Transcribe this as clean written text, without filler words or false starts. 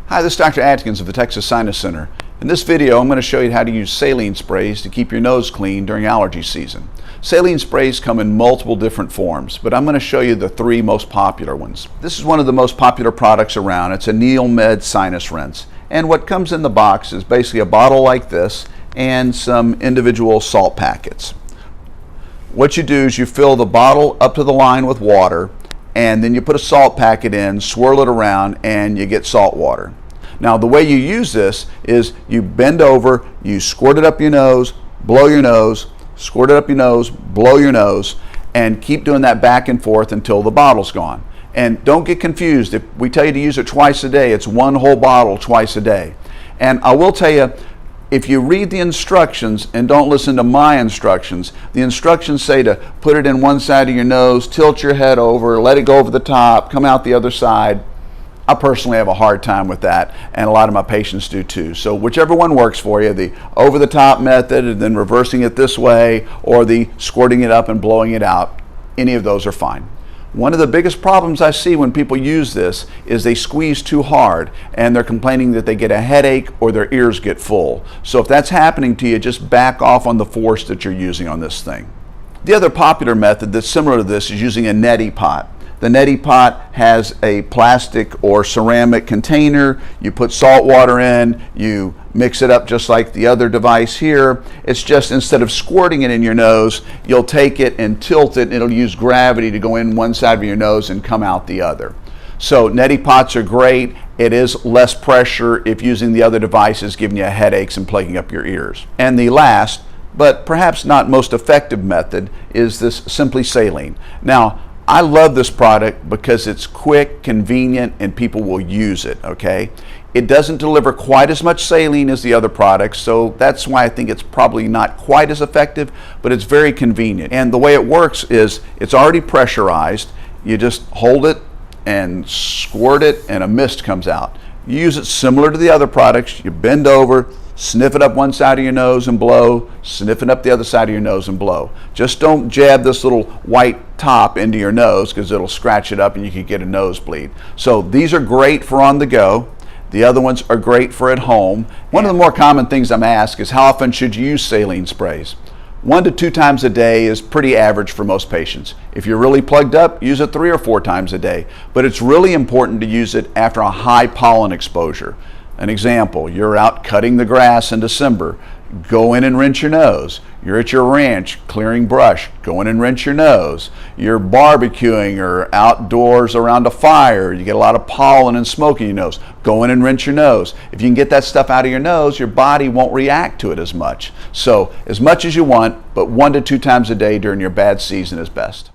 Hi, this is Dr. Atkins of the Texas Sinus Center. In this video, I'm going to show you how to use saline sprays to keep your nose clean during allergy season. Saline sprays come in multiple different forms, but I'm going to show you the three most popular ones. This is one of the most popular products around. It's a Med sinus rinse. And what comes in the box is basically a bottle like this and some individual salt packets. What you do is you fill the bottle up to the line with water, and then you put a salt packet in, swirl it around, and you get salt water. Now the way you use this is you bend over, you squirt it up your nose, blow your nose, squirt it up your nose, blow your nose, and keep doing that back and forth until the bottle's gone. And don't get confused. If we tell you to use it twice a day, it's one whole bottle twice a day. And I will tell you, if you read the instructions and don't listen to my instructions, the instructions say to put it in one side of your nose, tilt your head over, let it go over the top, come out the other side. I personally have a hard time with that, and a lot of my patients do too. So whichever one works for you, the over the top method and then reversing it this way, or the squirting it up and blowing it out, any of those are fine. One of the biggest problems I see when people use this is they squeeze too hard and they're complaining that they get a headache or their ears get full. So if that's happening to you, just back off on the force that you're using on this thing. The other popular method that's similar to this is using a neti pot. The neti pot has a plastic or ceramic container. You put salt water in, you mix it up just like the other device here. It's just instead of squirting it in your nose, you'll take it and tilt it, and it'll use gravity to go in one side of your nose and come out the other. So neti pots are great. It is less pressure if using the other devices giving you headaches and plaguing up your ears. And the last, but perhaps not most effective method, is this Simply Saline. Now, I love this product because it's quick, convenient, and people will use it, okay? It doesn't deliver quite as much saline as the other products, so that's why I think it's probably not quite as effective, but it's very convenient. And the way it works is it's already pressurized. You just hold it and squirt it, and a mist comes out. You use it similar to the other products. You bend over, sniff it up one side of your nose and blow, sniff it up the other side of your nose and blow. Just don't jab this little white top into your nose because it'll scratch it up and you can get a nosebleed. So these are great for on the go. The other ones are great for at home. One of the more common things I'm asked is how often should you use saline sprays? 1 to 2 times a day is pretty average for most patients. If you're really plugged up, use it 3 or 4 times a day. But it's really important to use it after a high pollen exposure. An example, you're out cutting the grass in December, go in and rinse your nose. You're at your ranch clearing brush, go in and rinse your nose. You're barbecuing or outdoors around a fire, you get a lot of pollen and smoke in your nose, go in and rinse your nose. If you can get that stuff out of your nose, your body won't react to it as much. So as much as you want, but 1 to 2 times a day during your bad season is best.